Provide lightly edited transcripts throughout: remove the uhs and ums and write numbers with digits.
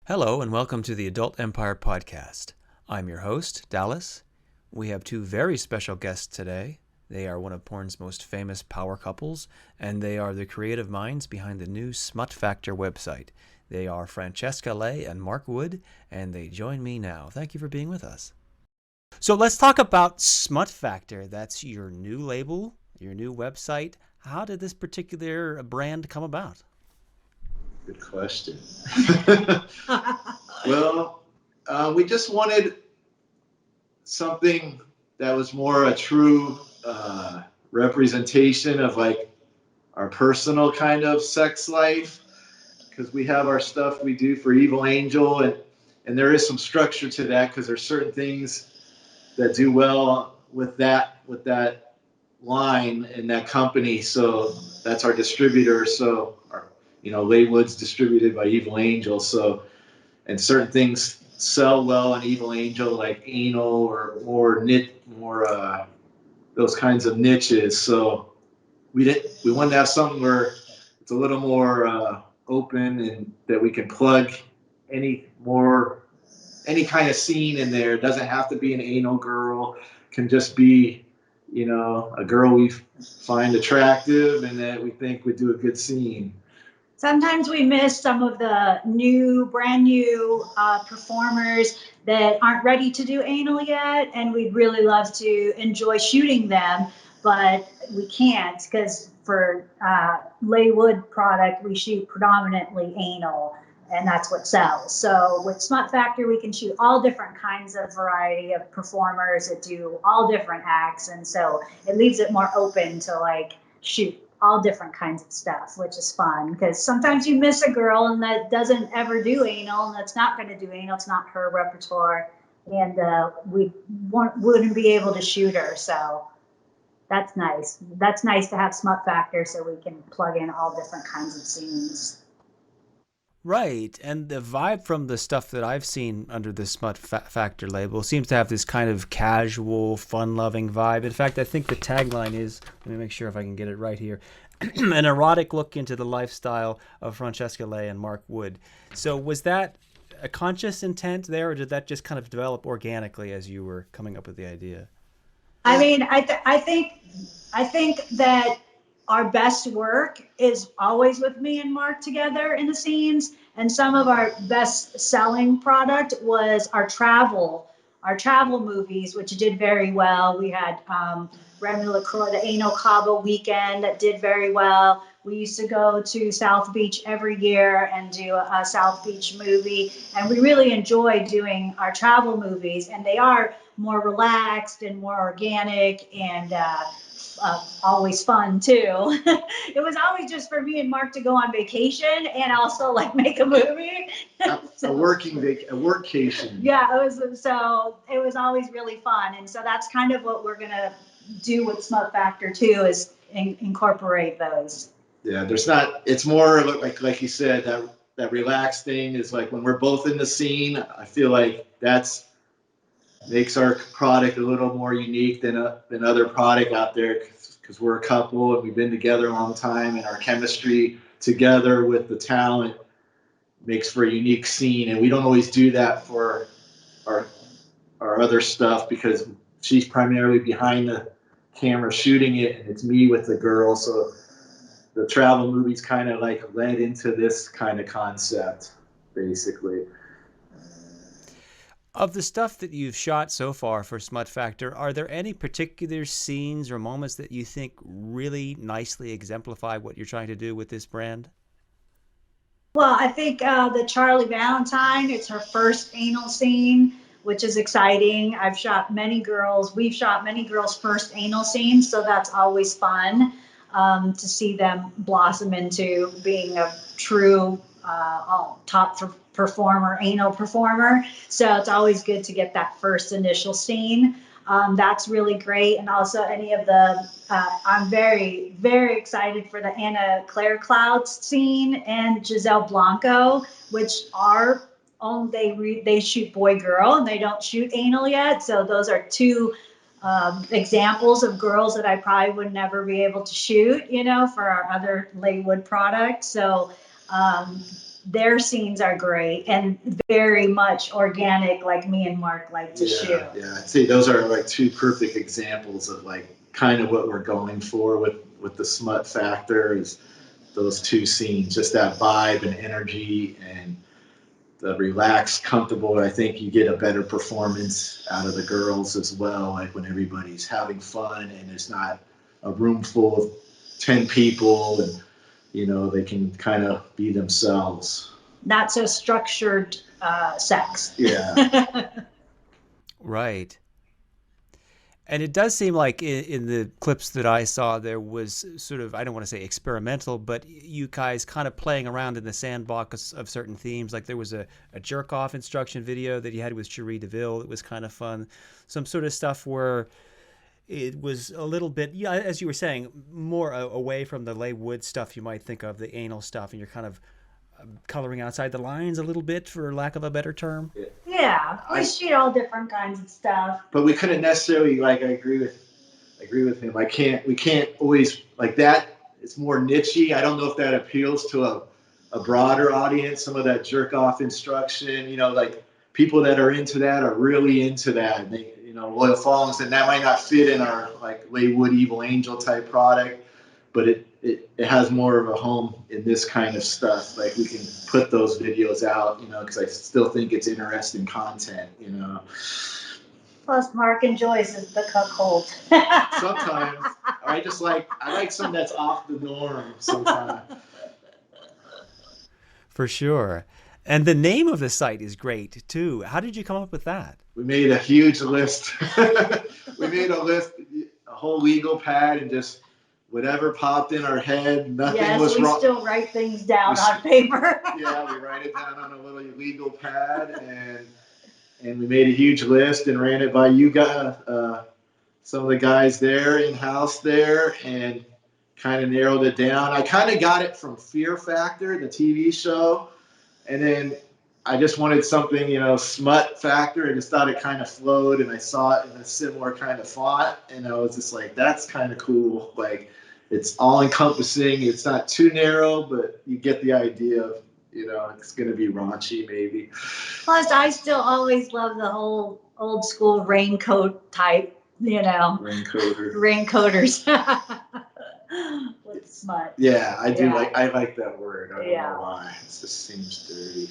Hello and welcome to the Adult Empire Podcast. I'm your host, Dallas. We have two very special guests today. They are one of porn's most famous power couples, and they are the creative minds behind the new Smut Factor website. They are Francesca Lay and Mark Wood, and they join me now. Thank you for being with us. So let's talk about Smut Factor. That's your new label, your new website. How did this particular brand come about? Good question. Well, we just wanted something that was more a true representation of like our personal kind of sex life, because we have our stuff we do for Evil Angel, and there is some structure to that because there's certain things that do well with that line in that company. So that's our distributor. So Laywood's distributed by Evil Angel. So, and certain things sell well on Evil Angel, like anal or more those kinds of niches. So we wanted to have something where it's a little more open and that we can plug any kind of scene in there. It doesn't have to be an anal girl. It can just be, a girl we find attractive and that we think would do a good scene. Sometimes we miss some of the brand new performers that aren't ready to do anal yet, and we'd really love to enjoy shooting them, but we can't because for Laywood product, we shoot predominantly anal, and that's what sells. So with Smut Factor, we can shoot all different kinds of variety of performers that do all different acts, and so it leaves it more open to shoot all different kinds of stuff, which is fun because sometimes you miss a girl and that doesn't ever do anal and that's not going to do anal. It's not her repertoire, and we wouldn't be able to shoot her. So that's nice. That's nice to have Smut Factor so we can plug in all different kinds of scenes. Right, and the vibe from the stuff that I've seen under the Smut Factor label seems to have this kind of casual, fun-loving vibe. In fact, I think the tagline is, let me make sure if I can get it right here, an erotic look into the lifestyle of Francesca Lay and Mark Wood. So was that a conscious intent there, or did that just kind of develop organically as you were coming up with the idea? I mean, I think that our best work is always with me and Mark together in the scenes. And some of our best selling product was our travel movies, which did very well. We had Remy LaCroix, the Anal Cabo weekend that did very well. We used to go to South Beach every year and do a South Beach movie. And we really enjoy doing our travel movies. And they are more relaxed and more organic and always fun too. It was always just for me and Mark to go on vacation and also make a movie. A workcation. Yeah, it was always really fun, and so that's kind of what we're gonna do with Smut Factor too, is incorporate those. Yeah, it's more like you said, that relaxed thing is like when we're both in the scene. I feel like that's makes our product a little more unique than other product out there, because we're a couple and we've been together a long time, and our chemistry together with the talent makes for a unique scene. And we don't always do that for our other stuff because she's primarily behind the camera shooting it, and it's me with the girl. So the travel movies kind of led into this kind of concept, basically. Of the stuff that you've shot so far for Smut Factor, are there any particular scenes or moments that you think really nicely exemplify what you're trying to do with this brand? Well, I think the Charlie Valentine, it's her first anal scene, which is exciting. We've shot many girls' first anal scenes, so that's always fun to see them blossom into being a true top anal performer. So it's always good to get that first initial scene. That's really great. And also any of the, I'm very, very excited for the Anna Claire Clouds scene and Giselle Blanco, which are they shoot boy girl and they don't shoot anal yet. So those are two examples of girls that I probably would never be able to shoot, for our other Laywood product. So their scenes are great and very much organic, like me and Mark like to shoot. Yeah, I'd say those are like two perfect examples of like kind of what we're going for with the Smut Factor is those two scenes, just that vibe and energy and the relaxed, comfortable. I think you get a better performance out of the girls as well, like when everybody's having fun and it's not a room full of 10 people and, you know, they can kind of be themselves. Not so structured sex. Yeah. Right. And it does seem like in the clips that I saw, there was sort of, I don't want to say experimental, but you guys kind of playing around in the sandbox of certain themes. Like there was a jerk-off instruction video that you had with Cherie DeVille that was kind of fun. Some sort of stuff where it was a little bit, yeah, as you were saying, more away from the Leigh Wood stuff you might think of, the anal stuff, and you're kind of coloring outside the lines a little bit, for lack of a better term. Yeah, we shoot all different kinds of stuff. But we couldn't necessarily, like, I agree with him. We can't always like that. It's more nichey. I don't know if that appeals to a broader audience. Some of that jerk off instruction, you know, like people that are into that are really into that. And they, you know, Loyal Fallings, and that might not fit in our like Leigh Wood Evil Angel type product, but it has more of a home in this kind of stuff. Like we can put those videos out, you know, because I still think it's interesting content, you know. Plus, Mark enjoys the cuckold. Sometimes I like something that's off the norm. Sometimes. For sure. And the name of the site is great too. How did you come up with that? We made a huge list. We made a list, a whole legal pad, and just whatever popped in our head. Nothing was wrong. Yes, we still write things down on paper. Yeah, we write it down on a little legal pad, and we made a huge list and ran it by you guys, some of the guys there in-house there, and kind of narrowed it down. I kind of got it from Fear Factor, the TV show, and then I just wanted something, you know, Smut Factor. I just thought it kind of flowed, and I saw it in a similar kind of font, and I was just like, that's kind of cool. Like, it's all-encompassing. It's not too narrow, but you get the idea of, you know, it's going to be raunchy maybe. Plus, I still always love the whole old-school raincoat type, you know. Raincoaters. With Smut. Yeah, I do. Yeah. I like that word. I don't know why. It just seems dirty.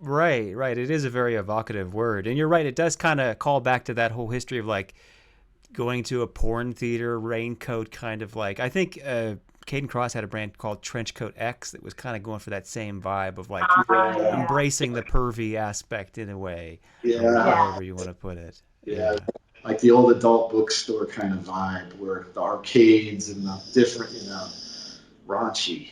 Right. It is a very evocative word. And you're right, it does kind of call back to that whole history of like going to a porn theater, raincoat kind of like, I think Caden Cross had a brand called Trenchcoat X that was kind of going for that same vibe of like embracing the pervy aspect in a way. However you want to put it. Yeah. Like the old adult bookstore kind of vibe where the arcades and the different, you know, raunchy.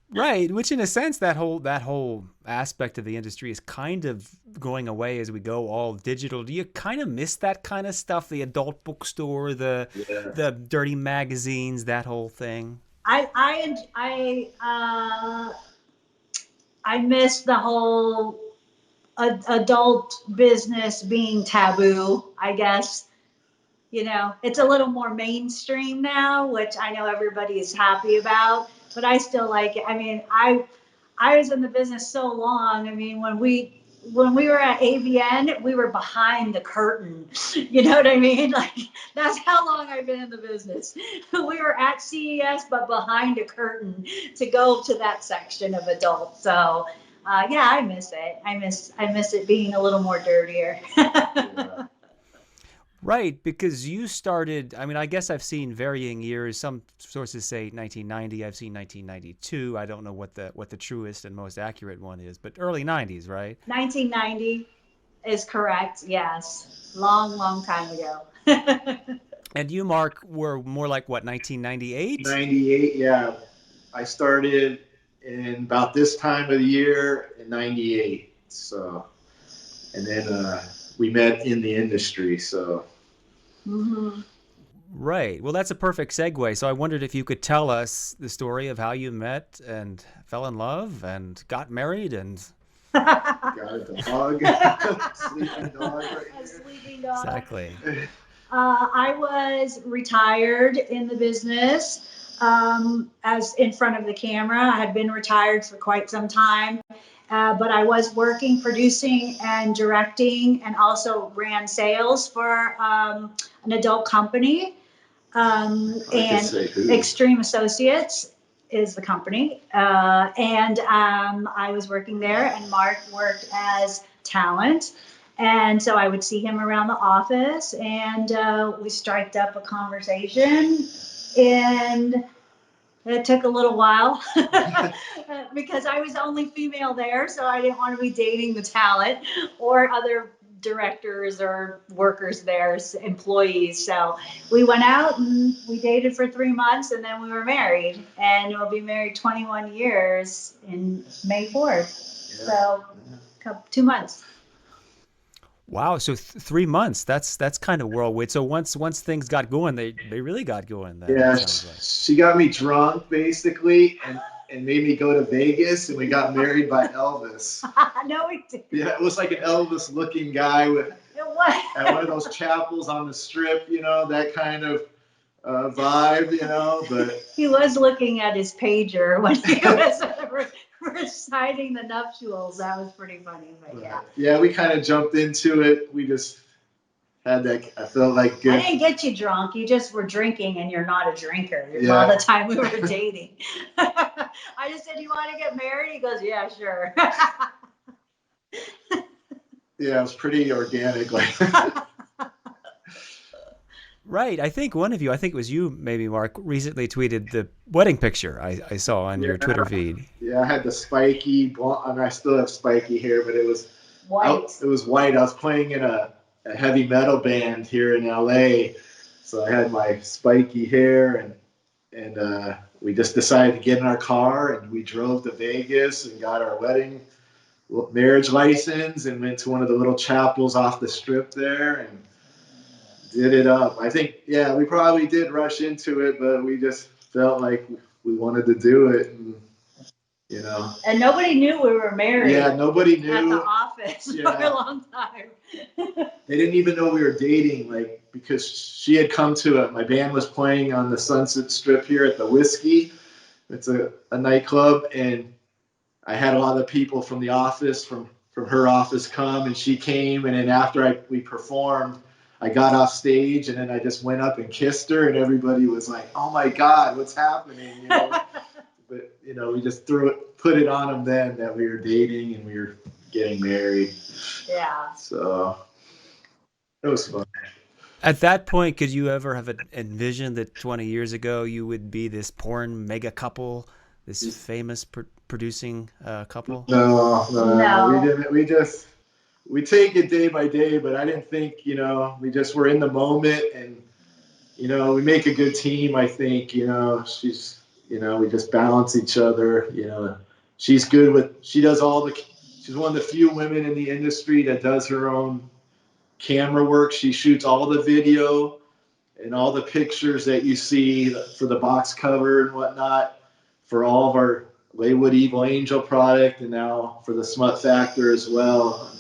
Right, which in a sense that whole aspect of the industry is kind of going away as we go all digital. Do you kind of miss that kind of stuff, the adult bookstore, the dirty magazines, that whole thing? I miss the whole adult business being taboo, I guess. You know, it's a little more mainstream now, which I know everybody is happy about, but I still like it. I mean, I was in the business so long. I mean, when we were at AVN, we were behind the curtain. You know what I mean? Like, that's how long I've been in the business. We were at CES, but behind a curtain to go to that section of adult. So, yeah, I miss it. I miss it being a little more dirtier. Right, because you started, I mean, I guess I've seen varying years. Some sources say 1990. I've seen 1992. I don't know what the truest and most accurate one is, but early 90s, right? 1990 is correct, yes. Long time ago. And you, Mark, were more like, what, 1998? 98, yeah. I started in about this time of the year in 98. So, and then we met in the industry, so. Mm-hmm. Right. Well, that's a perfect segue. So I wondered if you could tell us the story of how you met and fell in love and got married and got a dog, sleeping dog right here. A sleeping dog. Exactly. I was retired in the business. as in front of the camera. I had been retired for quite some time, but I was working, producing, and directing, and also ran sales for an adult company. And Extreme Associates is the company. And I was working there, and Mark worked as talent. And so I would see him around the office, and we striked up a conversation. And it took a little while because I was the only female there, so I didn't want to be dating the talent or other directors or workers there, employees. So we went out and we dated for 3 months, and then we were married, and we'll be married 21 years in May 4th. Yeah. So 2 months. Wow, so 3 months. That's kind of whirlwind. So once things got going, they really got going then. Yeah, It sounds like. she got me drunk basically, and made me go to Vegas, and we got married by Elvis. No, we didn't. Yeah, it was like an Elvis looking guy with at one of those chapels on the strip, you know, that kind of vibe, you know. But he was looking at his pager when he was reciting the nuptials. That was pretty funny, but yeah. Yeah, we kind of jumped into it. We just had that. I felt like I didn't get you drunk. You just were drinking, and you're not a drinker. Yeah. All the time we were dating. I just said, "You want to get married?" He goes, "Yeah, sure." Yeah, it was pretty organic, like. Right. I think one of you, I think it was you, maybe Mark, recently tweeted the wedding picture I saw on your Twitter feed. Yeah, I had the spiky blonde, and I still have spiky hair, but it was white. It was white. I was playing in a heavy metal band here in LA, so I had my spiky hair, and we just decided to get in our car, and we drove to Vegas and got our marriage license, and went to one of the little chapels off the strip there, and did it up. I think, yeah, we probably did rush into it, but we just felt like we wanted to do it, and you know. And nobody knew we were married. Yeah, nobody knew. At the office for a long time. They didn't even know we were dating, like, because she had come to it. My band was playing on the Sunset Strip here at the Whiskey. It's a nightclub, and I had a lot of people from the office, from her office come, and she came, and then after we performed, I got off stage, and then I just went up and kissed her, and everybody was like, "Oh my God, what's happening?" You know. But you know, we just put it on them then that we were dating and we were getting married. Yeah. So it was fun. At that point, could you ever have envisioned that 20 years ago you would be this porn mega couple, this famous producing couple? No, we didn't. We take it day by day, but I didn't think, you know, we just were in the moment, and, you know, we make a good team, I think. You know, she's, you know, we just balance each other. You know, she's she's one of the few women in the industry that does her own camera work. She shoots all the video and all the pictures that you see for the box cover and whatnot, for all of our Laywood Evil Angel product, and now for the Smut Factor as well.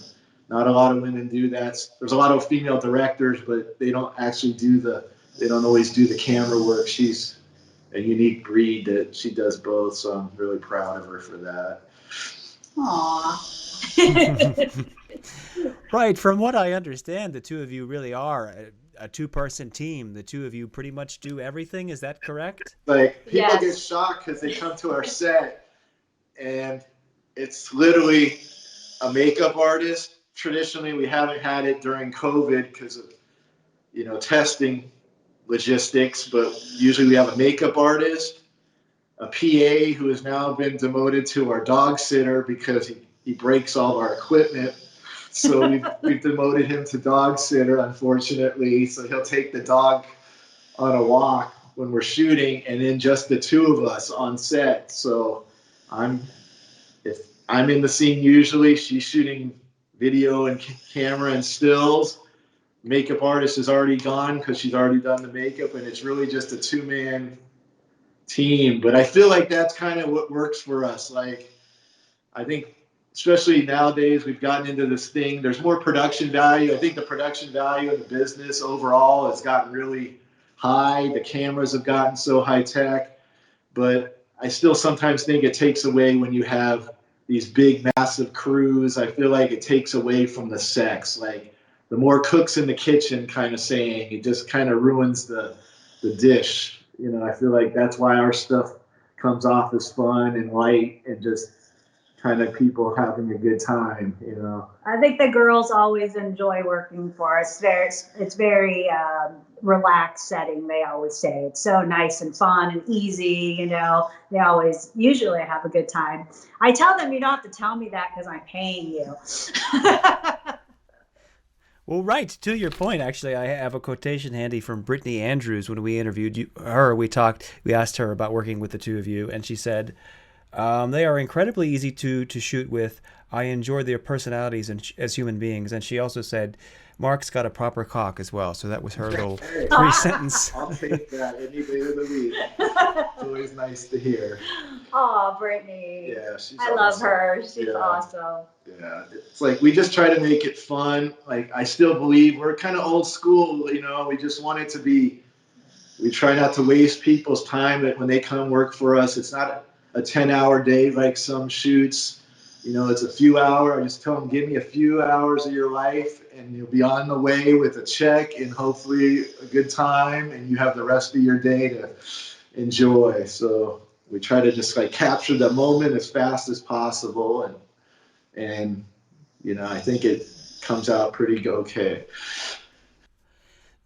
Not a lot of women do that. There's a lot of female directors, but they don't actually they don't always do the camera work. She's a unique breed that she does both, so I'm really proud of her for that. Aww. Right. From what I understand, the two of you really are a two-person team. The two of you pretty much do everything. Is that correct? Like, people get shocked because they come to our set, and it's literally a makeup artist. Traditionally, we haven't had it during COVID because of, you know, testing logistics, but usually we have a makeup artist, a PA who has now been demoted to our dog sitter because he breaks all of our equipment. So we've demoted him to dog sitter, unfortunately. So he'll take the dog on a walk when we're shooting, and then just the two of us on set. So if I'm in the scene usually, she's shooting video and camera and stills. Makeup artist is already gone because she's already done the makeup, and it's really just a two-man team. But I feel like that's kind of what works for us. Like, I think, especially nowadays, we've gotten into this thing. There's more production value. I think the production value of the business overall has gotten really high. The cameras have gotten so high tech. but I still sometimes think it takes away when you have these big, massive crews. I feel like it takes away from the sex. Like the more cooks in the kitchen kind of saying, it just kind of ruins the dish. You know, I feel like that's why our stuff comes off as fun and light and just kind of people having a good time, you know. I think the girls always enjoy working for us. It's very relaxed setting. They always say it's so nice and fun and easy. You know, they always usually have a good time. I tell them you don't have to tell me that because I'm paying you. Well, right. To your point, actually, I have a quotation handy from Brittany Andrews. When we interviewed her, we asked her about working with the two of you, and she said, they are incredibly easy to shoot with. I enjoy their personalities as human beings. And she also said, Mark's got a proper cock as well. So that was her little three-sentence. I'll take that any day of the week. It's always nice to hear. Oh, Brittany. Yeah, she's I awesome. love her. She's Yeah. awesome. Yeah, it's like we just try to make it fun. Like I still believe we're kind of old school, you know. We just want it to be. We try not to waste people's time when they come work for us. It's not a 10-hour day like some shoots. You know, it's a few hours. I just tell them, give me a few hours of your life, and you'll be on the way with a check and hopefully a good time, and you have the rest of your day to enjoy. So we try to just like capture the moment as fast as possible, and you know, I think it comes out pretty okay.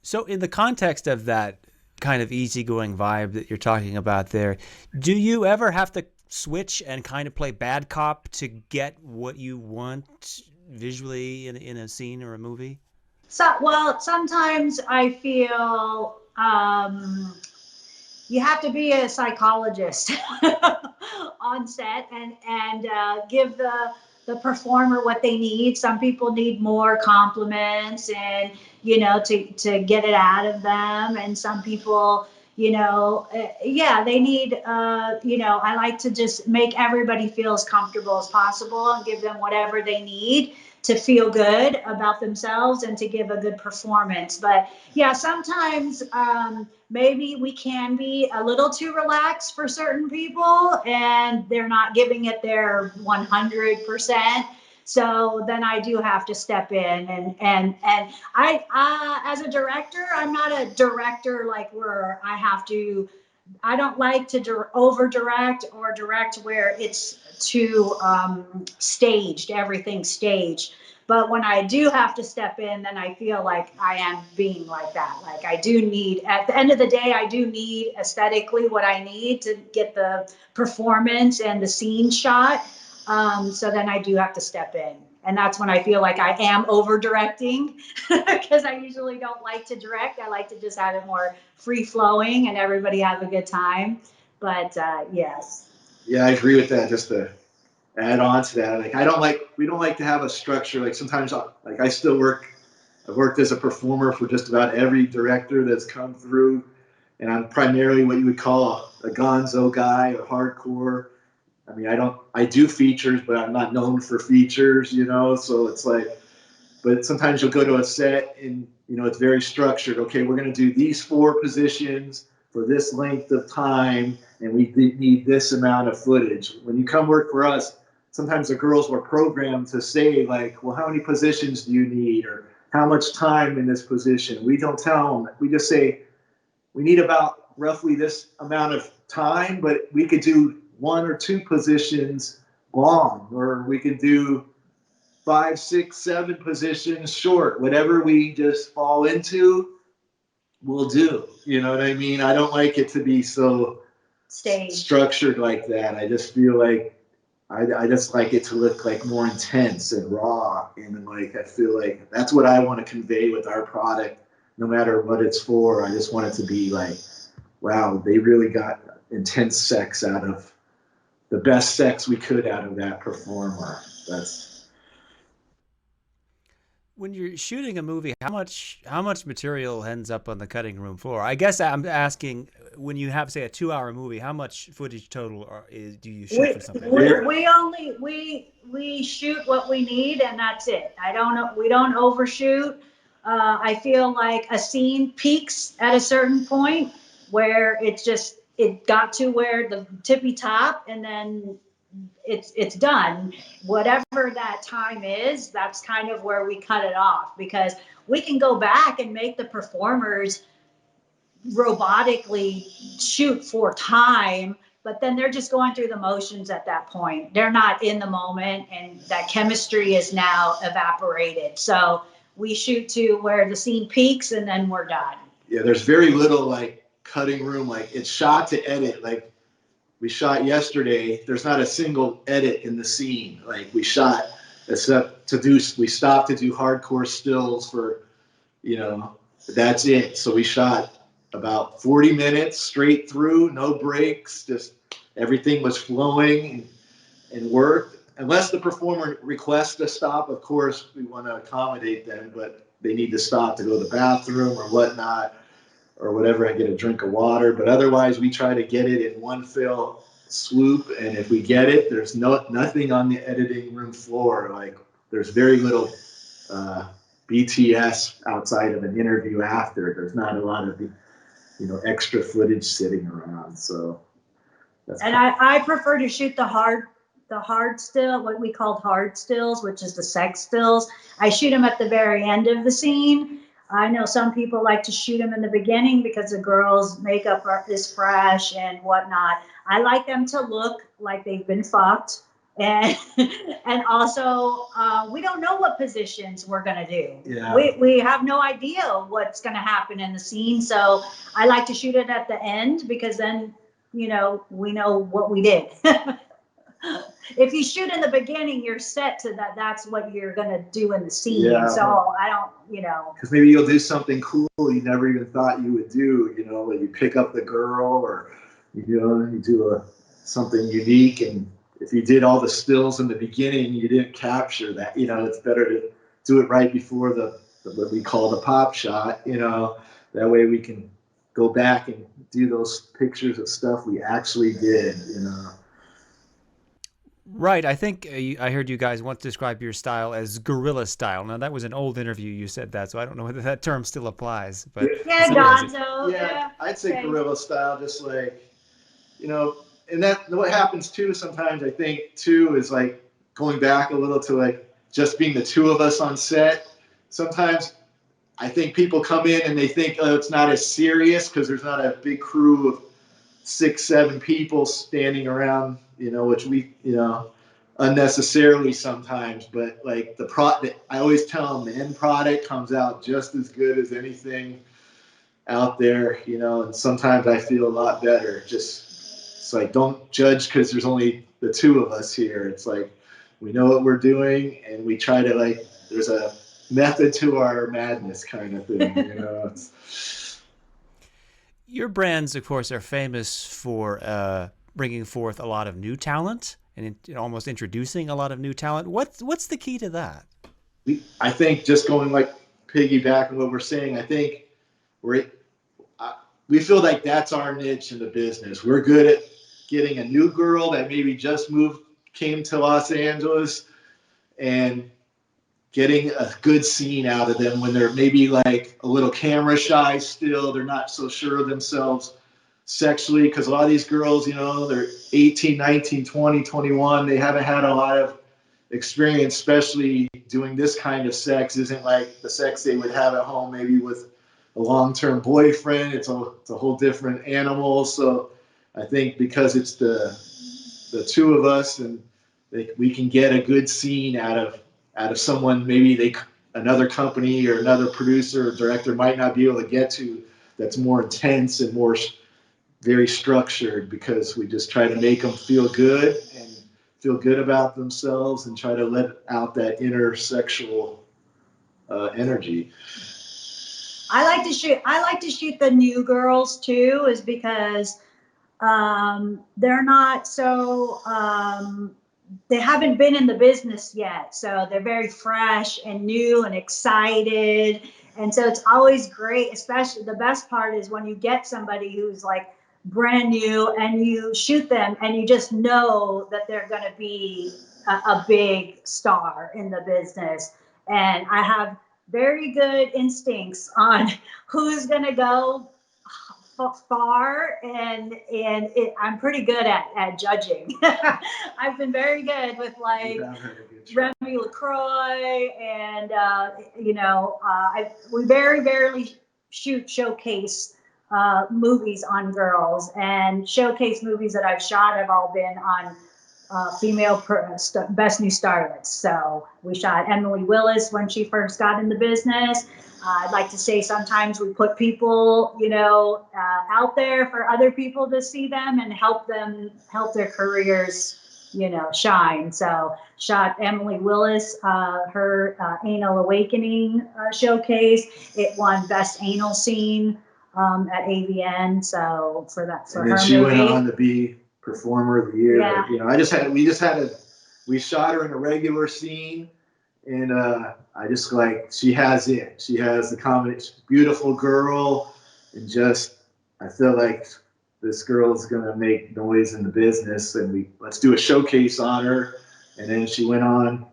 So in the context of that kind of easygoing vibe that you're talking about there, do you ever have to switch and kind of play bad cop to get what you want visually in a scene or a movie? So, well, sometimes I feel you have to be a psychologist on set and give the performer what they need. Some people need more compliments and to get it out of them, and some people yeah, they need I like to just make everybody feel as comfortable as possible and give them whatever they need to feel good about themselves and to give a good performance. But yeah, sometimes maybe we can be a little too relaxed for certain people and they're not giving it their 100%. So then I do have to step in and I as a director, I'm not a director like where I don't like to over direct or direct where it's too staged, everything staged. But when I do have to step in, then I feel like I am being like that. Like I do need, at the end of the day, I do need aesthetically what I need to get the performance and the scene shot. So then I do have to step in. And that's when I feel like I am over directing because I usually don't like to direct. I like to just have it more free flowing and everybody have a good time. But yes. Yeah, I agree with that. Just to add on to that, like we don't like to have a structure. Like sometimes, like I still work. I've worked as a performer for just about every director that's come through, and I'm primarily what you would call a gonzo guy or hardcore. I mean, I do features, but I'm not known for features, you know. So it's like, but sometimes you'll go to a set and it's very structured. Okay, we're going to do these 4 positions for this length of time, and we need this amount of footage. When you come work for us, sometimes the girls were programmed to say like, well, how many positions do you need, or how much time in this position? We don't tell them. We just say we need about roughly this amount of time, but we could do 1 or 2 positions long, or we could do 5, 6, 7 positions short. Whatever we just fall into, we'll do. You know what I mean? I don't like it to be so structured like that. I just feel like I just like it to look like more intense and raw, and like I feel like that's what I want to convey with our product, no matter what it's for. I just want it to be like, wow, they really got intense sex out of the best sex we could out of that performer. That's When you're shooting a movie, how much material ends up on the cutting room floor? I guess I'm asking, when you have, say, a 2-hour movie, how much footage total do you shoot for something? We shoot what we need and that's it. We don't overshoot. I feel like a scene peaks at a certain point where it got to where the tippy top, and then it's done. Whatever that time is, that's kind of where we cut it off, because we can go back and make the performers robotically shoot for time, but then they're just going through the motions at that point. They're not in the moment, and that chemistry is now evaporated. So we shoot to where the scene peaks, and then we're done. Yeah, there's very little like cutting room. Like it's shot to edit. Like we shot yesterday. There's not a single edit in the scene. Like we shot except to do. We stopped to do hardcore stills for, that's it. So we shot about 40 minutes straight through, no breaks. Just everything was flowing and worked. Unless the performer requests a stop, of course we want to accommodate them, but they need to stop to go to the bathroom or whatnot, or whatever, and get a drink of water. But otherwise, we try to get it in one fell swoop. And if we get it, there's nothing on the editing room floor. Like there's very little BTS outside of an interview after. There's not a lot of extra footage sitting around. So that's. And I prefer to shoot the hard still, what we called hard stills, which is the sex stills. I shoot them at the very end of the scene. I know some people like to shoot them in the beginning because the girl's makeup is fresh and whatnot. I like them to look like they've been fucked. And and also, we don't know what positions we're going to do. Yeah. We have no idea what's going to happen in the scene. So I like to shoot it at the end, because then, we know what we did. If you shoot in the beginning, you're set to that. That's what you're going to do in the scene. Yeah. So I don't, Because maybe you'll do something cool you never even thought you would do, like you pick up the girl, or, you do something unique. And if you did all the stills in the beginning, you didn't capture that. It's better to do it right before the what we call the pop shot, that way we can go back and do those pictures of stuff we actually did, Right. I think I heard you guys once describe your style as guerrilla style. Now, that was an old interview you said that, so I don't know whether that term still applies. But yeah, Gonzo. Yeah, I'd say guerrilla style, just like, and that what happens too sometimes, I think, too, is like going back a little to like just being the two of us on set. Sometimes I think people come in and they think, oh, it's not as serious because there's not a big crew of 6-7 people standing around, which we, unnecessarily sometimes. But like I always tell them the end product comes out just as good as anything out there, and sometimes I feel a lot better. It's like, don't judge because there's only the two of us here. It's like, we know what we're doing, and we try to, like, there's a method to our madness kind of thing, Your brands, of course, are famous for bringing forth a lot of new talent and almost introducing a lot of new talent. What's the key to that? I think just going like piggyback on what we're saying, I think we feel like that's our niche in the business. We're good at getting a new girl that maybe just came to Los Angeles, and getting a good scene out of them when they're maybe like a little camera shy still. They're not so sure of themselves sexually, because a lot of these girls, they're 18, 19, 20, 21. They haven't had a lot of experience, especially doing this kind of sex. Isn't like the sex they would have at home, maybe with a long-term boyfriend. It's a whole different animal. So I think because it's the two of us, and we can get a good scene out of someone maybe another company or another producer or director might not be able to get to, that's more intense and more very structured, because we just try to make them feel good and feel good about themselves and try to let out that inner sexual energy. I like to shoot the new girls too, is because they're not so they haven't been in the business yet, so they're very fresh and new and excited. And so it's always great, especially the best part is when you get somebody who's like brand new and you shoot them and you just know that they're going to be a big star in the business. And I have very good instincts on who's going to go far, and I'm pretty good at judging. I've been very good with like Remy LaCroix, and we very rarely showcase movies on girls, and showcase movies that I've shot have all been on female best new starlets. So we shot Emily Willis when she first got in the business. I'd like to say sometimes we put people, out there for other people to see them and help their careers, shine. So shot Emily Willis, her Anal Awakening showcase. It won Best Anal Scene at AVN. So for and then she went on to be Performer of the Year. Yeah. We shot her in a regular scene, and I just like, she has it. She has the combination, beautiful girl, and just, I feel like this girl's gonna make noise in the business, and let's do a showcase on her. And then she went on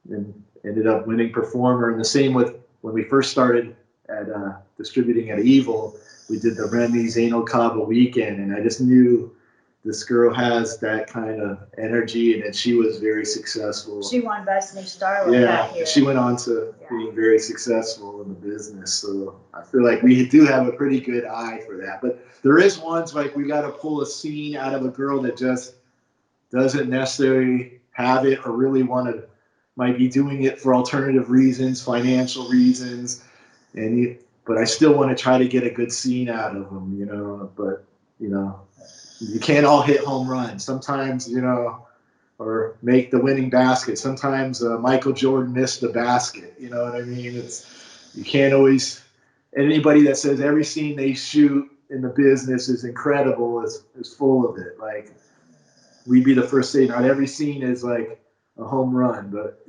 and ended up winning Performer. And the same with when we first started at distributing at Evil, we did the Remy's Anal Cava weekend, and I just knew this girl has that kind of energy, and then she was very successful. She won Best New Starlet that year. She went on to being very successful in the business. So I feel like we do have a pretty good eye for that. But there is ones like we got to pull a scene out of a girl that just doesn't necessarily have it, or really might be doing it for alternative reasons, financial reasons, but I still want to try to get a good scene out of them, But you can't all hit home runs. Sometimes, or make the winning basket. Sometimes Michael Jordan missed the basket. You know what I mean? You can't always. Anybody that says every scene they shoot in the business is incredible is full of it. Like, we'd be the first to say not every scene is like a home run, but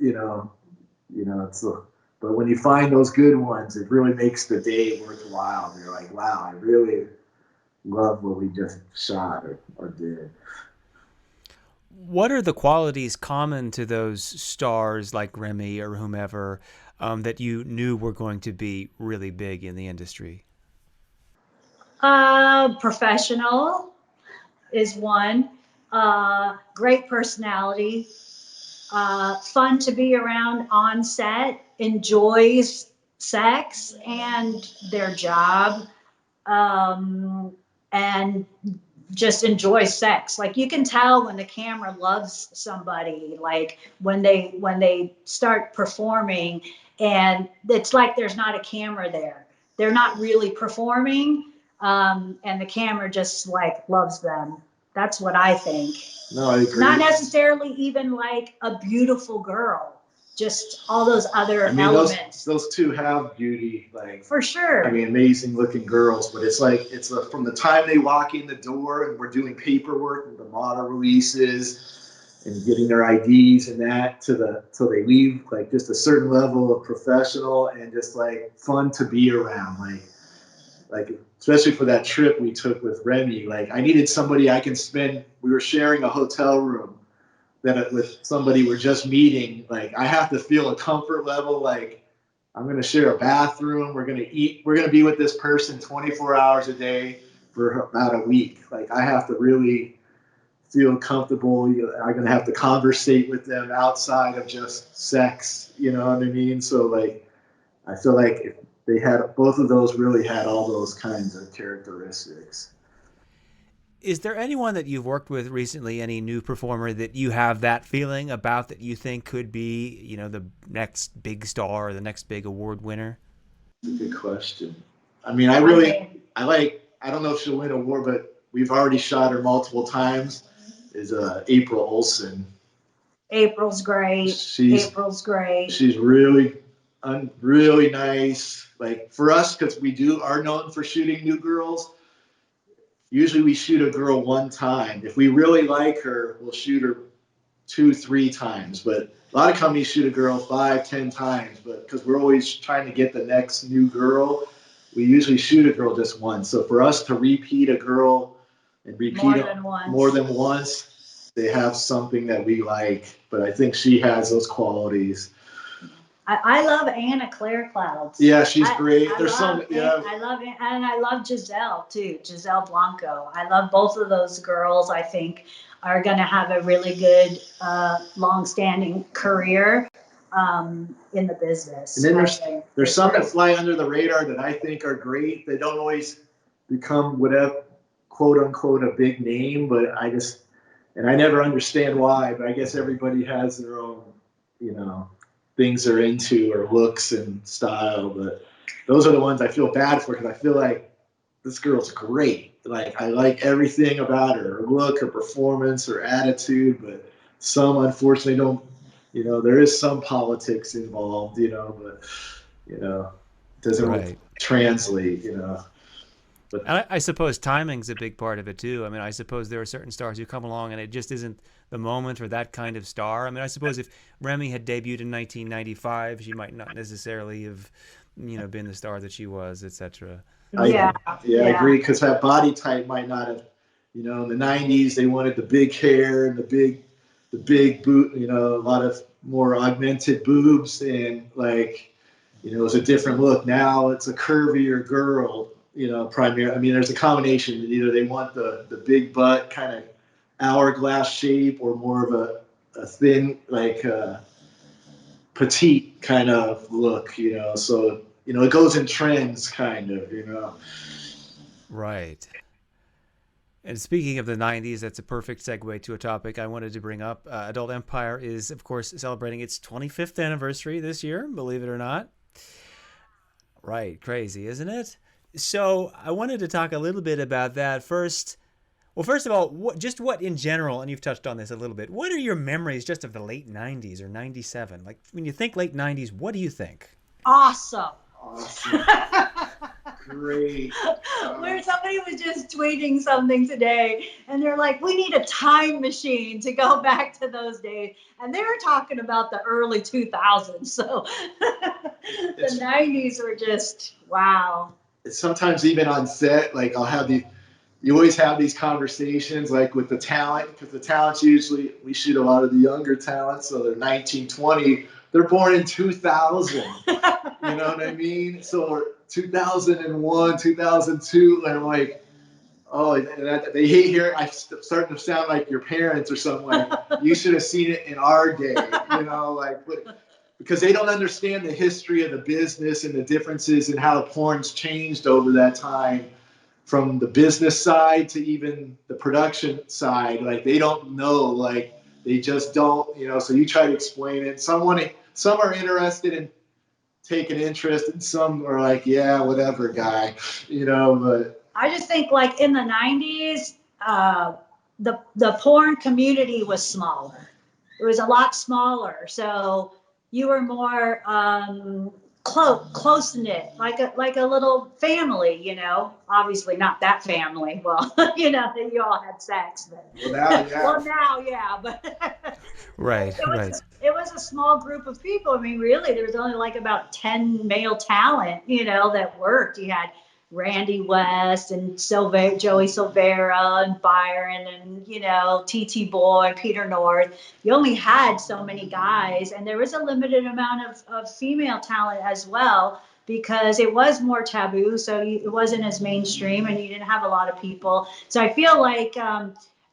but when you find those good ones, it really makes the day worthwhile. You're like, wow, I really love what we just shot or did. What are the qualities common to those stars like Remy or whomever that you knew were going to be really big in the industry? Professional is one. Great personality. Fun to be around on set. Enjoys sex and their job. And just enjoys sex. Like, you can tell when the camera loves somebody, like when they start performing, and it's like there's not a camera there. They're not really performing, and the camera just like loves them. That's what I think. No, I agree. Not necessarily even like a beautiful girl, just all those other elements. Those two have beauty, like, for sure. Amazing looking girls, but it's from the time they walk in the door and we're doing paperwork and the model releases and getting their IDs and that till they leave, like, just a certain level of professional and just like fun to be around, like especially for that trip we took with Remy. Like, I needed somebody I can spend. We were sharing a hotel room with somebody we're just meeting. Like, I have to feel a comfort level. Like, I'm going to share a bathroom. We're going to eat. We're going to be with this person 24 hours a day for about a week. Like, I have to really feel comfortable. I'm going to have to conversate with them outside of just sex. You know what I mean? So, like, I feel like if they had, both of those really had all those kinds of characteristics. Is there anyone that you've worked with recently, any new performer that you have that feeling about, that you think could be, the next big star or the next big award winner? Good question. I don't know if she'll win an award, but we've already shot her multiple times, is April Olsen. April's great. April's great. She's really nice. Like, for us, because we are known for shooting new girls, usually we shoot a girl one time. If we really like her, we'll shoot her 2-3 times. But a lot of companies shoot a girl 5-10 times. But because we're always trying to get the next new girl, we usually shoot a girl just once. So for us to repeat a girl and repeat it more than once, they have something that we like. But I think she has those qualities. I love Anna Claire Clouds. Yeah, she's great. There's some, yeah. I love it, and I love Giselle too, Giselle Blanco. I love both of those girls. I think are going to have a really good, long-standing career in the business. And then there's some that fly under the radar that I think are great. They don't always become whatever, quote unquote, a big name, but and I never understand why, but I guess everybody has their own, things they're into or looks and style. But those are the ones I feel bad for because I feel like this girl's great. Like I like everything about her look, her performance, her attitude, but some unfortunately don't, there is some politics involved, but, it doesn't really translate, But and I suppose timing's a big part of it too. I mean, I suppose there are certain stars who come along and it just isn't the moment for that kind of star. I mean, I suppose if Remy had debuted in 1995, she might not necessarily have, been the star that she was, etc. Yeah, I agree because that body type might not have, in the 90s they wanted the big hair and the big boot, a lot of more augmented boobs and like, it was a different look. Now it's a curvier girl. Primarily, I mean, there's a combination. Either they want the big butt kind of hourglass shape or more of a thin, like petite kind of look, So, it goes in trends kind of, Right. And speaking of the 90s, that's a perfect segue to a topic I wanted to bring up. Adult Empire is, of course, celebrating its 25th anniversary this year, believe it or not. Right. Crazy, isn't it? So I wanted to talk a little bit about that first. Well, first of all, what in general, and you've touched on this a little bit, what are your memories just of the late 90s or 97? Like when you think late 90s, what do you think? Awesome. Great. Where somebody was just tweeting something today and they're like, we need a time machine to go back to those days. And they were talking about the early 2000s. So the 90s were just, wow. Sometimes even on set, like you always have these conversations like with the talent, because the talents usually, we shoot a lot of the younger talents, so they're 19, 20, they're born in 2000, you know what I mean? So 2001, 2002, and I'm like, oh, they hate here. I'm starting to sound like your parents or something. Like, you should have seen it in our day, because they don't understand the history of the business and the differences and how porn's changed over that time, from the business side to even the production side. Like they don't know, like they just don't, so you try to explain it. Some are interested in taking interest and some are like, yeah, whatever guy, but. I just think like in the 90s, the porn community was smaller. It was a lot smaller. So you were more close knit, like a little family, Obviously not that family. Well, you all had sex, but now, yeah, but right. It was a small group of people. I mean, really, there was only like about 10 male talent, that worked. You had Randy West and Joey Silvera and Byron and, TT Boy and Peter North. You only had so many guys, and there was a limited amount of female talent as well, because it was more taboo. So it wasn't as mainstream and you didn't have a lot of people. So I feel like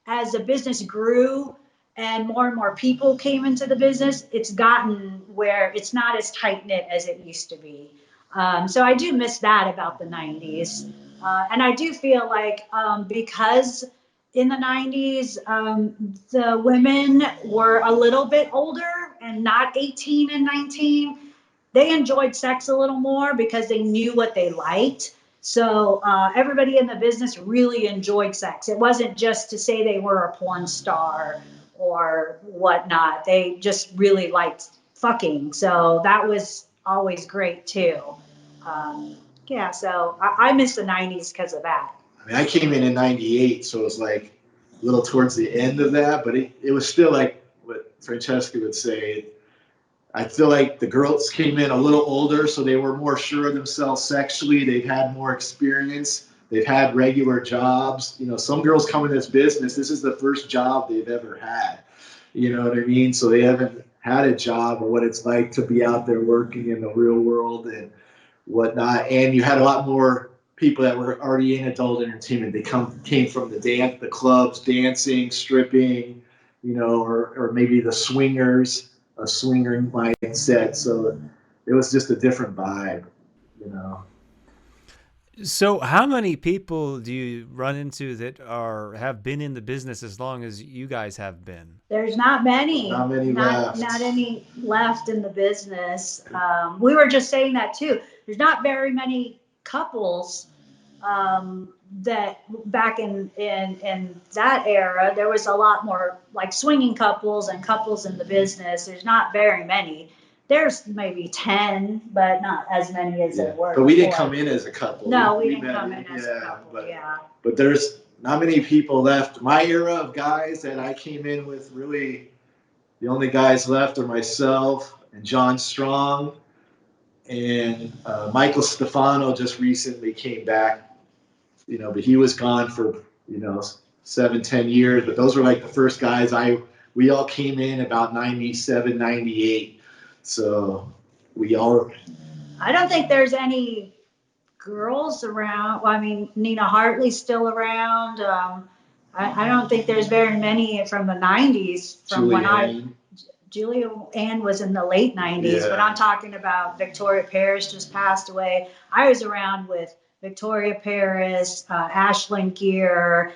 as the business grew and more people came into the business, it's gotten where it's not as tight knit as it used to be. So I do miss that about the 90s. And I do feel like because in the 90s, the women were a little bit older and not 18 and 19, they enjoyed sex a little more because they knew what they liked. So everybody in the business really enjoyed sex. It wasn't just to say they were a porn star or whatnot. They just really liked fucking. So that was always great too. So I miss the 90s because of that. I mean, I came in 98, so it was like a little towards the end of that, but it was still like what Francesca would say. I feel like the girls came in a little older, so they were more sure of themselves sexually. They've had more experience. They've had regular jobs. Some girls come in this business, this is the first job they've ever had. You know what I mean? So they haven't had a job or what it's like to be out there working in the real world and whatnot. And you had a lot more people that were already in adult entertainment. They came from the clubs, dancing, stripping, or maybe the swingers, a swinger mindset. So it was just a different vibe, you know. So, how many people do you run into that have been in the business as long as you guys have been? There's not many. Not many left. Not any left in the business. We were just saying that too. There's not very many couples that back in that era. There was a lot more like swinging couples and couples in the business. There's not very many. There's maybe 10, but not as many as there were. But we didn't come in as a couple. No, we didn't come in as a couple. But there's not many people left. My era of guys that I came in with, really, the only guys left are myself and John Strong, and Michael Stefano just recently came back, but he was gone for 7-10 years. But those were like the first guys we all came in about 97, 98. So I don't think there's any girls around. Well, I mean, Nina Hartley's still around. I don't think there's very many from the 90s. Julia Ann was in the late 90s, but I'm talking about Victoria Paris just passed away. I was around with Victoria Paris, Ashlyn Gear,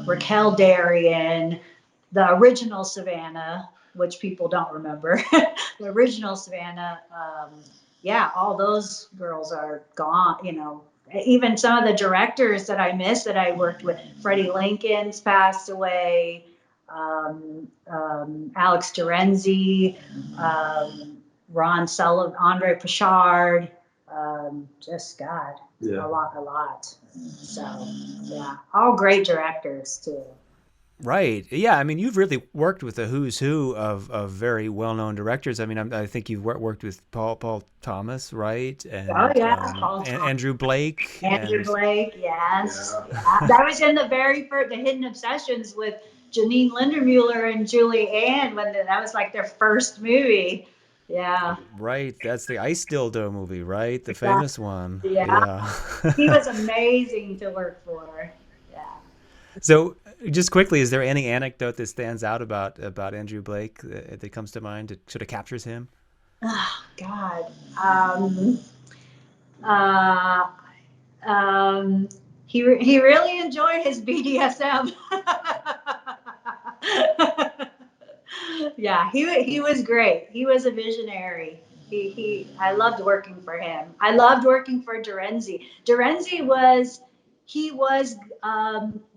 Raquel Darien, the original Savannah, which people don't remember. The original Savannah, all those girls are gone. Even some of the directors that I miss that I worked with, Freddie Lincoln's passed away, Alex Terenzi, Ron Sullivan, Andre Pichard, just God, a lot. So all great directors too. Right. Yeah. I mean, you've really worked with a who's who of very well-known directors. I mean, I think you've worked with Paul Thomas, right? And, Andrew Blake. Blake, yes. Yeah. That was in the very first, the Hidden Obsessions with Janine Lindermuller and Julie Ann, that was like their first movie. Yeah. Right. That's the Ice Dildo movie, right? The famous one. Yeah. He was amazing to work for. Yeah. So, just quickly, is there any anecdote that stands out about Andrew Blake that comes to mind that sort of captures him? Oh, God. He really enjoyed his BDSM. Yeah, he was great. He was a visionary. I loved working for him. I loved working for Terenzi. Terenzi was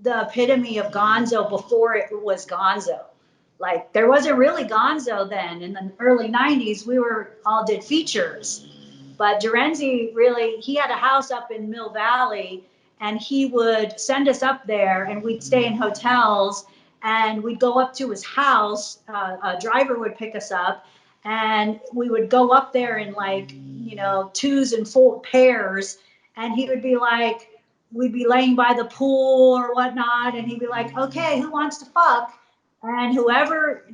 the epitome of Gonzo before it was Gonzo. Like, there wasn't really Gonzo then. In the early 90s, we all did features. But Terenzi he had a house up in Mill Valley, and he would send us up there, and we'd stay in hotels, and we'd go up to his house. A driver would pick us up, and we would go up there in 2s and 4 pairs, and he would be like, we'd be laying by the pool or whatnot, and he'd be like, okay, who wants to fuck? And whoever,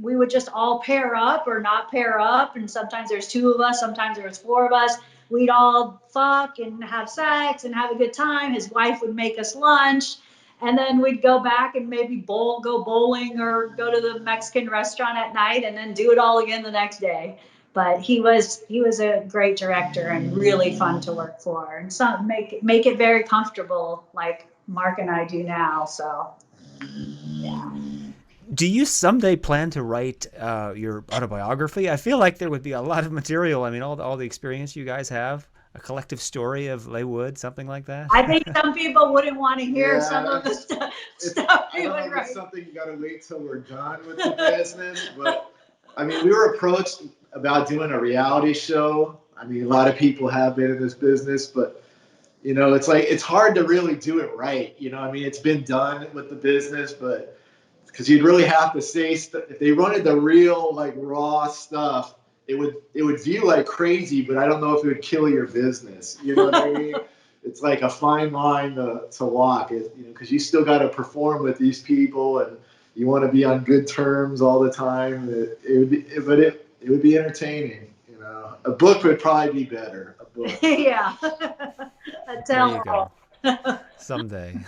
we would just all pair up or not pair up. And sometimes there's 2 of us, sometimes there's 4 of us. We'd all fuck and have sex and have a good time. His wife would make us lunch. And then we'd go back and maybe go bowling or go to the Mexican restaurant at night and then do it all again the next day. But he was a great director and really fun to work for. And make it very comfortable like Mark and I do now. So, yeah. Do you someday plan to write your autobiography? I feel like there would be a lot of material. I mean, all the experience you guys have, a collective story of Leywood, something like that. I think some people wouldn't want to hear some of the stuff he would write. It's something you got to wait till we're done with the business. But I mean, we were approached about doing a reality show. I mean, a lot of people have been in this business, but it's hard to really do it right. I mean, it's been done with the business, but because you'd really have to say if they wanted the real raw stuff, it would view like crazy, but I don't know if it would kill your business. You know what I mean? It's like a fine line to walk, because you still got to perform with these people, and you want to be on good terms all the time. It would be entertaining. You know, a book would probably be better. A book. Yeah. A There you tell-all. go. Someday.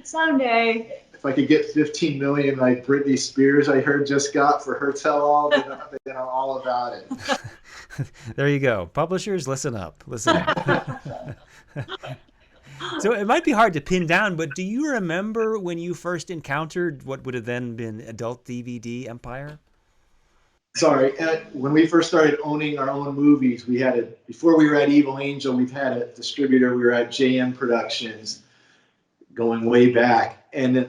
Someday. If I could get 15 million like Britney Spears, I heard just got for her tell-all, then I'm all about it. There you go. Publishers, listen up. Listen up. So it might be hard to pin down, but do you remember when you first encountered what would have then been adult DVD empire? Sorry, when we first started owning our own movies, before we were at Evil Angel, we've had a distributor. We were at JM Productions, going way back, and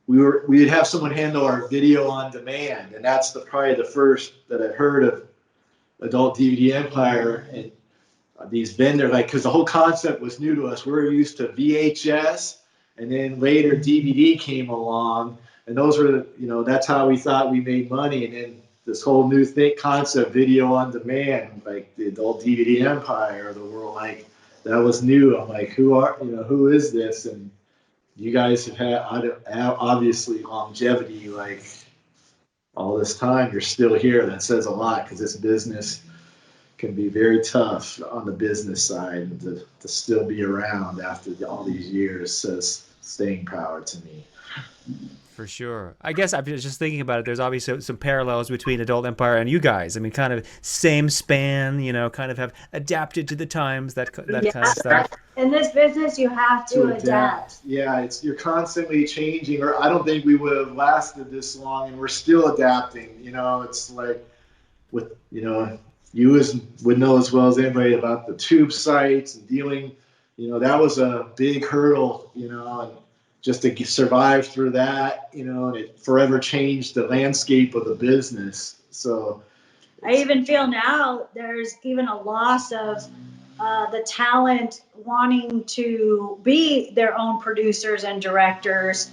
we'd have someone handle our video on demand, and that's probably the first that I've heard of adult DVD empire. And these vendors, like, because the whole concept was new to us. We were used to VHS, and then later DVD came along, and those were, that's how we thought we made money. And then this whole new concept, video on demand, like the adult DVD empire, the world, like that was new. I'm like, who is this? And you guys have had obviously longevity, like all this time. You're still here. That says a lot, because this business can be very tough on the business side, and to still be around after all these years says staying power to me. For sure. I guess I was just thinking about it. There's obviously some parallels between Adult Empire and you guys. I mean, kind of same span, kind of have adapted to the times, that kind of stuff. In this business, you have to adapt. Yeah, you're constantly changing, or I don't think we would have lasted this long, and we're still adapting. It's like with, you would know as well as anybody about the tube sites and dealing, that was a big hurdle, and just to survive through that, and it forever changed the landscape of the business. So I even feel now there's even a loss of the talent wanting to be their own producers and directors,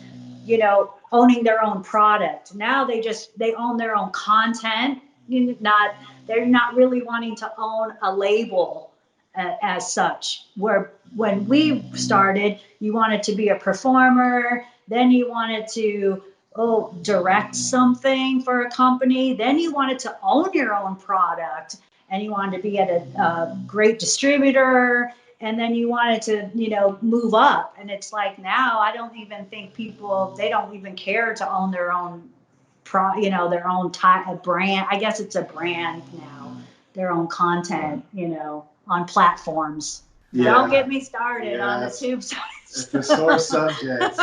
owning their own product. Now they own their own content. They're not really wanting to own a label as such. Where when we started, you wanted to be a performer, then you wanted to direct something for a company, then you wanted to own your own product, and you wanted to be at a great distributor, and then you wanted to move up. And it's like, now I don't even think they don't even care to own their own their own type of brand. I guess it's a brand now, their own content, on platforms. Yeah. Don't get me started on the tube sites. It's a sore subject.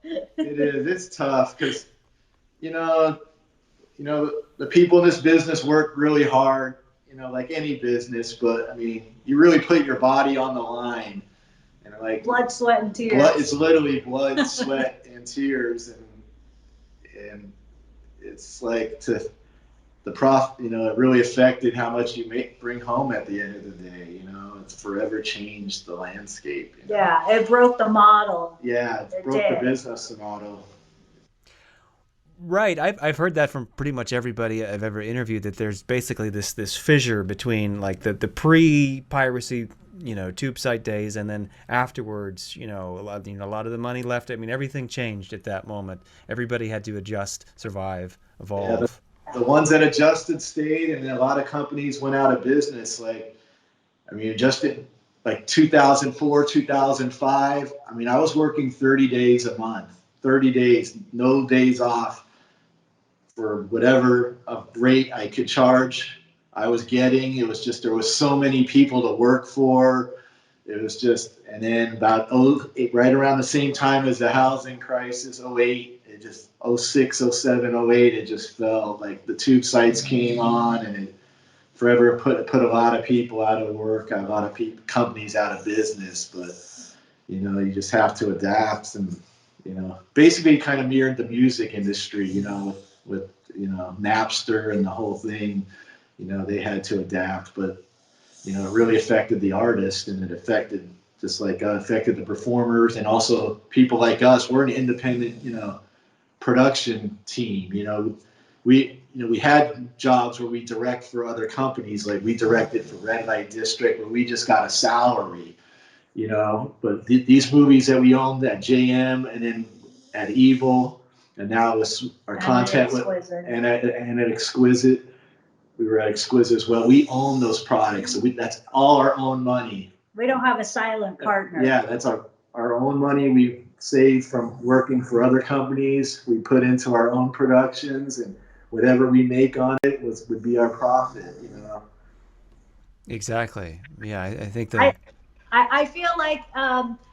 It is. It's tough because, the people in this business work really hard, like any business, but I mean, you really put your body on the line, and like blood, sweat, and tears. It's literally blood, sweat, and tears, and it's like it really affected how much you bring home at the end of the day. It's forever changed the landscape. Yeah, it broke the model. Yeah, it broke the business model. Right, I've heard that from pretty much everybody I've ever interviewed, that there's basically this fissure between like the pre-piracy, tube site days, and then afterwards, a lot of the money left. I mean, everything changed at that moment. Everybody had to adjust, survive, evolve. Yeah, the ones that adjusted stayed, and then a lot of companies went out of business. Just in like 2004, 2005. I was working 30 days a month, 30 days, no days off, for whatever rate I could charge. I was getting. It was just, there was so many people to work for. It was just, and then about right around the same time as the housing crisis, 08, it just 06, 07, 08, it just felt like the tube sites came on, and it forever put a lot of people out of work, a lot of companies out of business. But you just have to adapt, and basically kind of mirrored the music industry, with Napster and the whole thing. They had to adapt, but it really affected the artist, and it affected affected the performers, and also people like us. We're an independent production team. We had jobs where we direct for other companies, like we directed for Red Light District, where we just got a salary, but these movies that we owned at JM and then at Evil, And now with our And content and at Exquisite, we were at Exquisite as well. We own those products, so that's all our own money. We don't have a silent partner. Yeah, that's our own money we saved from working for other companies. We put into our own productions, and whatever we make on it would be our profit, you know. Exactly. Yeah, I think I feel like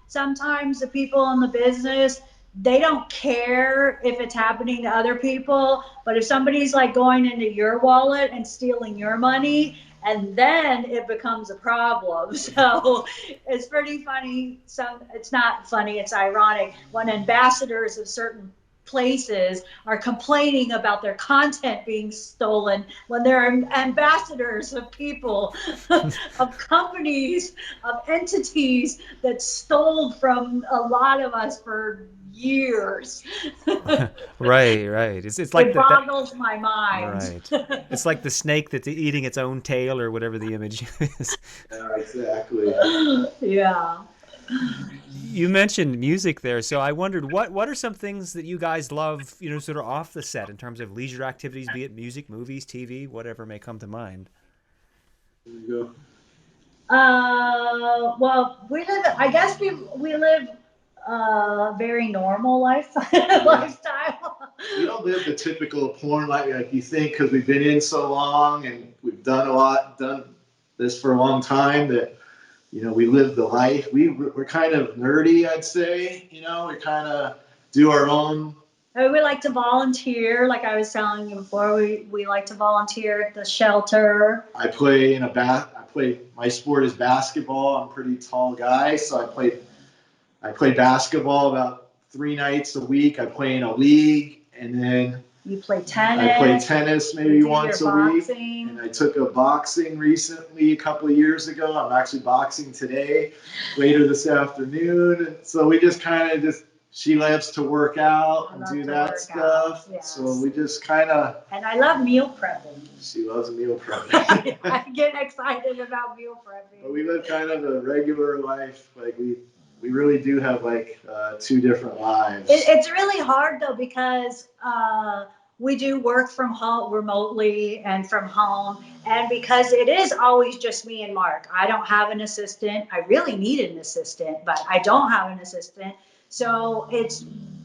sometimes the people in the business, they don't care if it's happening to other people, but if somebody's like going into your wallet and stealing your money, and then it becomes a problem. So it's pretty funny. It's not funny, it's ironic when ambassadors of certain places are complaining about their content being stolen when they're ambassadors of people, of companies, of entities that stole from a lot of us for years. right. It's like It boggles my mind. right. It's like the snake that's eating its own tail, or whatever the image is. Yeah, exactly. Yeah. You mentioned music there, so I wondered what are some things that you guys love, sort of off the set in terms of leisure activities, be it music, movies, TV, whatever may come to mind. There you Well, I guess we live a very normal lifestyle. We don't live the typical porn like you think, because we've been in so long and we've done this for a long time that, we live the life. We're kind of nerdy, I'd say. We kind of do our own. We like to volunteer, like I was telling you before. We like to volunteer at the shelter. I play my sport is basketball. I'm a pretty tall guy, so I play basketball about 3 nights a week. I play in a league, and then you play tennis. I play tennis maybe once a week. Boxing. And I took a boxing recently, a couple of years ago. I'm actually boxing today, later this afternoon. And so we just kind of she loves to work out and do that stuff. Yes. So we just kind of. And I love meal prepping. She loves meal prepping. I get excited about meal prepping. But we live kind of a regular life. Like we really do have like 2 different lives. It's really hard though, because we do work from home remotely and from home, and because it is always just me and Mark. I don't have an assistant. I really need an assistant, but I don't have an assistant. So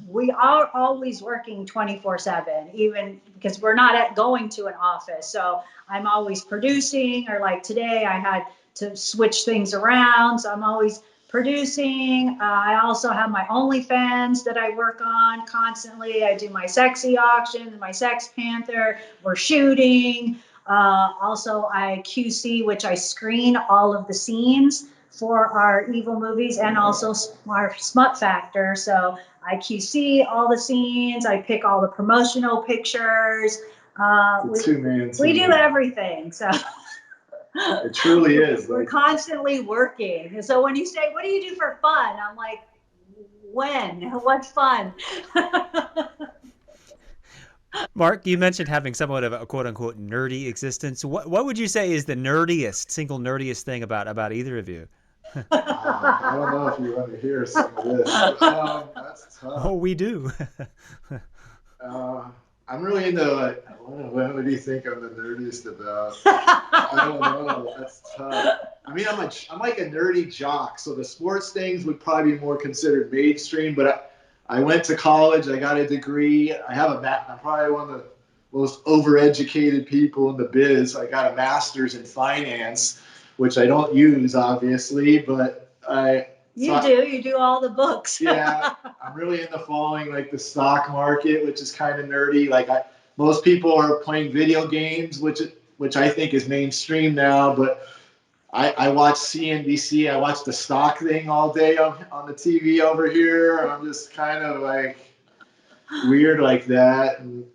we are always working 24/7, even because we're not going to an office. So I'm always producing, or like today I had to switch things around. So I'm always producing. I also have my OnlyFans that I work on constantly. I do my sexy auction, my Sex Panther. We're shooting. Also, I QC, which I screen all of the scenes for our evil movies, and also our Smut Factor. So I QC all the scenes. I pick all the promotional pictures. We do everything. So. It truly is. We're constantly working. And so when you say, what do you do for fun? I'm like, when? What's fun? Mark, you mentioned having somewhat of a quote-unquote nerdy existence. What would you say is the single nerdiest thing about either of you? I don't know if you want to hear some of this. That's tough. Oh, we do. I'm really into what do you think I'm the nerdiest about? I don't know. That's tough. I mean, I'm like a nerdy jock, so the sports things would probably be more considered mainstream. But I went to college. I got a degree. I'm probably one of the most overeducated people in the biz. I got a master's in finance, which I don't use, obviously, but You do all the books. Yeah, I'm really into following like the stock market, which is kind of nerdy. Like most people are playing video games, which I think is mainstream now. But I watch CNBC. I watch the stock thing all day on the TV over here. I'm just kind of like weird like that, and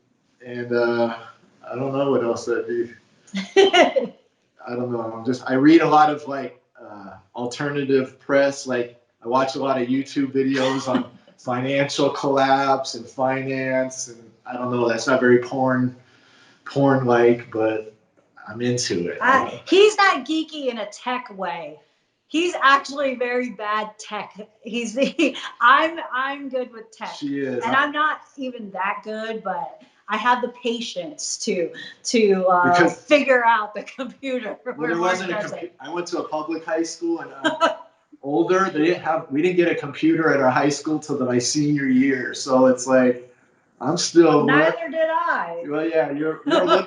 I don't know what else I do. I don't know. I read a lot of like alternative press. Like I watch a lot of YouTube videos on financial collapse and finance, and I don't know. That's not very porn like, but I'm into it. He's not geeky in a tech way. He's actually very bad tech. I'm good with tech. She is. And I'm not even that good, but I have the patience to figure out the computer. Well, there wasn't a computer. I went to a public high school, and older. We didn't get a computer at our high school till my senior year. So it's like, I'm still. Neither did I. Well, yeah,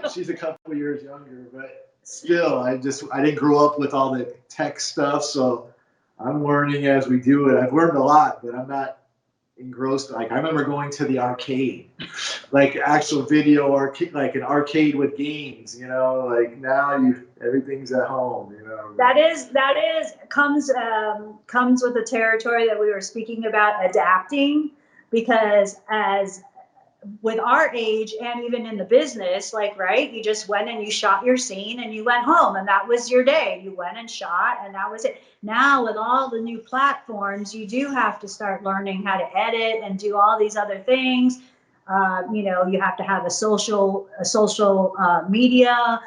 she's a couple years younger, but still, I didn't grow up with all the tech stuff, so I'm learning as we do it. I've learned a lot, but I'm not engrossed. Like, I remember going to the arcade, like actual video arcade, like an arcade with games, like now everything's at home, That comes with the territory that we were speaking about, adapting, because as with our age and even in the business, like, right, you just went and you shot your scene and you went home and that was your day. You went and shot and that was it. Now with all the new platforms, you do have to start learning how to edit and do all these other things. You have to have a social media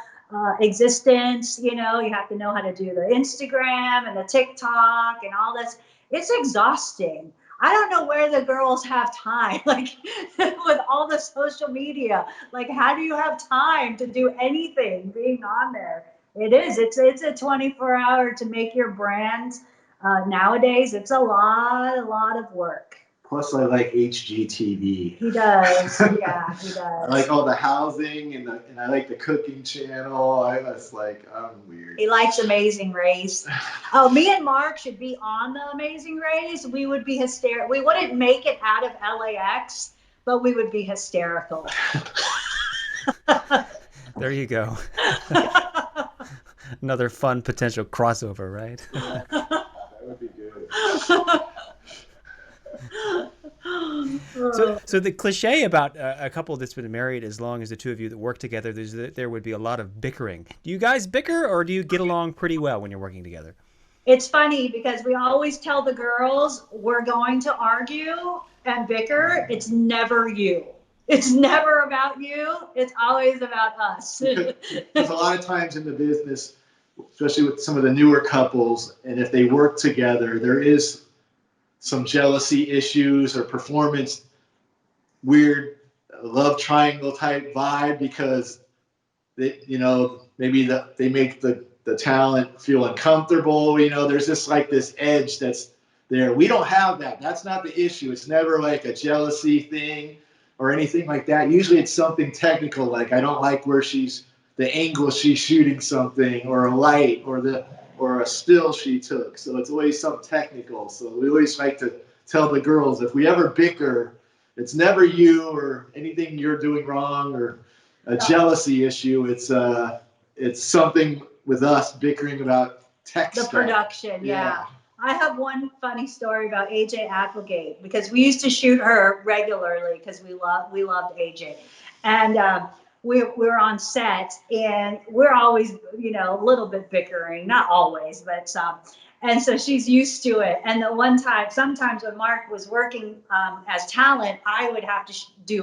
existence. You have to know how to do the Instagram and the TikTok and all this. It's exhausting. I don't know where the girls have time, like with all the social media. Like, how do you have time to do anything being on there? It's a 24-hour to make your brand. Nowadays, it's a lot of work. Plus, I like HGTV. He does, yeah, he does. I like all the housing and I like the cooking channel. I'm weird. He likes Amazing Race. Oh, me and Mark should be on the Amazing Race. We would be hysterical. We wouldn't make it out of LAX, but we would be hysterical. There you go. Another fun potential crossover, right? That would be good. So the cliche about a couple that's been married as long as the two of you that work together, there would be a lot of bickering. Do you guys bicker, or do you get along pretty well when you're working together? It's funny because we always tell the girls we're going to argue and bicker. It's never you. It's never about you. It's always about us. Because a lot of times in the business, especially with some of the newer couples, and if they work together, there is some jealousy issues or performance, weird love triangle type vibe, because they, maybe they make the talent feel uncomfortable. There's just like this edge that's there. We don't have that. That's not the issue. It's never like a jealousy thing or anything like that. Usually it's something technical, like I don't like where the angle she's shooting something, or a light, or a still she took. So it's always something technical. So we always like to tell the girls, if we ever bicker, it's never you or anything you're doing wrong or a jealousy issue. It's something with us bickering about tech the stuff. Production, yeah. I have one funny story about AJ Applegate, because we used to shoot her regularly because we loved AJ. And we were on set, and we're always, a little bit bickering, not always, but some. And so she's used to it. And the one time, sometimes when Mark was working as talent, I would have to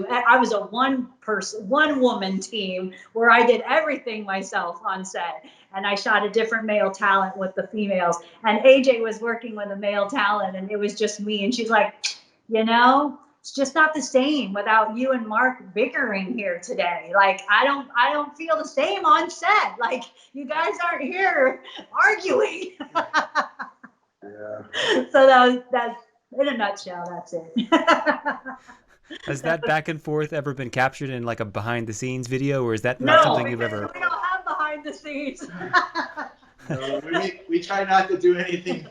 I was a one woman team where I did everything myself on set. And I shot a different male talent with the females. And AJ was working with a male talent, and it was just me. And she's like, it's just not the same without you and Mark bickering here today. Like, I don't feel the same on set. Like, you guys aren't here arguing. Yeah. So that's in a nutshell, that's it. Has that back and forth ever been captured in like a behind the scenes video, or is that not something you've ever? We don't have behind the scenes. No, we try not to do anything.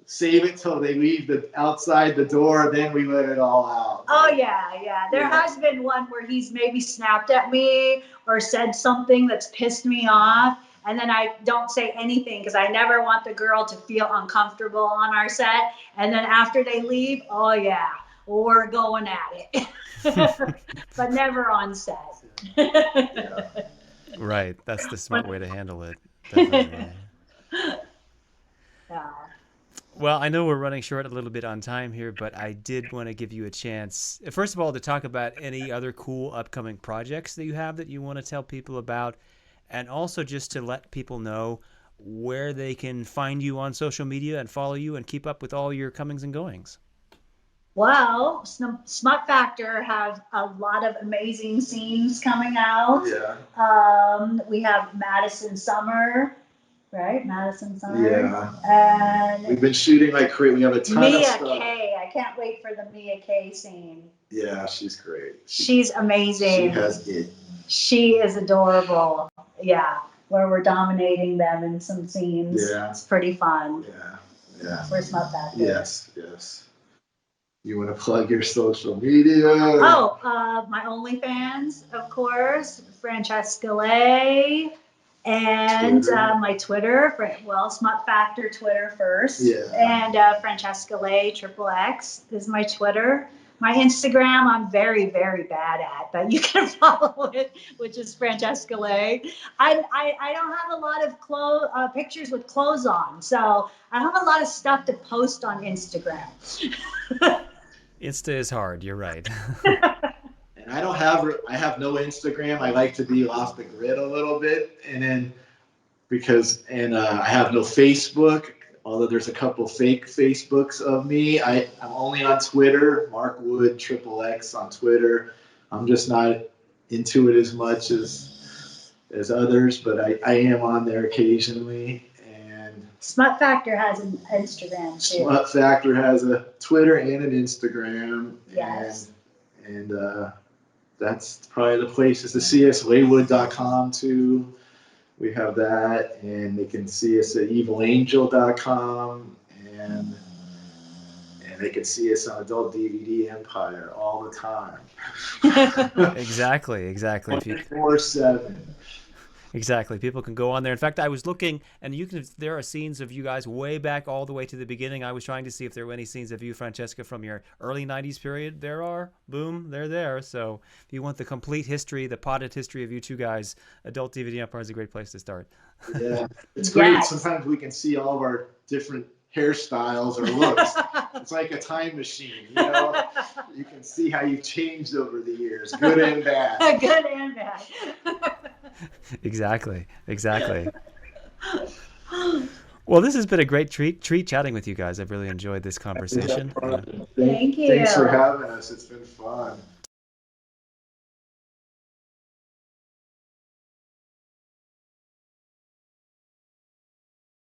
Save it till they leave outside the door, then we let it all out. Oh yeah. There has been one where he's maybe snapped at me or said something that's pissed me off, and then I don't say anything because I never want the girl to feel uncomfortable on our set. And then after they leave, oh yeah, we're going at it. But never on set. Yeah. Right, that's the smart way to handle it. Definitely. Yeah. Well, I know we're running short a little bit on time here, but I did want to give you a chance, first of all, to talk about any other cool upcoming projects that you have that you want to tell people about, and also just to let people know where they can find you on social media and follow you and keep up with all your comings and goings. Well, Smut Factor has a lot of amazing scenes coming out. Yeah. We have Madison Summer, right? Madison Summer. Yeah. And we've been shooting like crazy. We have a ton of Mia stuff. K. I can't wait for the Mia K scene. Yeah, she's great. She's amazing. She has it. She is adorable. Yeah, where we're dominating them in some scenes. Yeah. It's pretty fun. Yeah. Yeah. For Smut Factor. Yes. Yes. You want to plug your social media? Oh, my OnlyFans, of course, Francesca Lay, and my Twitter, Smut Factor Twitter first. Yeah. And Francesca Lay XXX is my Twitter. My Instagram, I'm very, very bad at, but you can follow it, which is Francesca Lay. I don't have a lot of pictures with clothes on, so I don't have a lot of stuff to post on Instagram. Insta is hard. You're right. And I have no Instagram. I like to be off the grid a little bit, and then I have no Facebook. Although there's a couple fake Facebooks of me. I'm only on Twitter, Mark Wood XXX on Twitter. I'm just not into it as much as others, but I am on there occasionally. And Smut Factor has an Instagram too. Smut Factor has a Twitter and an Instagram. Yes. And that's probably the places to see us. Laywood.com too. We have that, and they can see us at evilangel.com, and they can see us on Adult DVD Empire all the time. Exactly. 24/7. Exactly. People can go on there. In fact, I was looking, and there are scenes of you guys way back all the way to the beginning. I was trying to see if there were any scenes of you, Francesca, from your early 90s period. There are. Boom. They're there. So if you want the complete history, the potted history of you two guys, Adult DVD Empire is a great place to start. Yeah. It's great. Yes. Sometimes we can see all of our different hairstyles or looks. It's like a time machine, you know? You can see how you've changed over the years, good and bad. Good and bad. Exactly. Well, this has been a great treat chatting with you guys. I've really enjoyed this conversation. Thank you. Thanks for having us. It's been fun.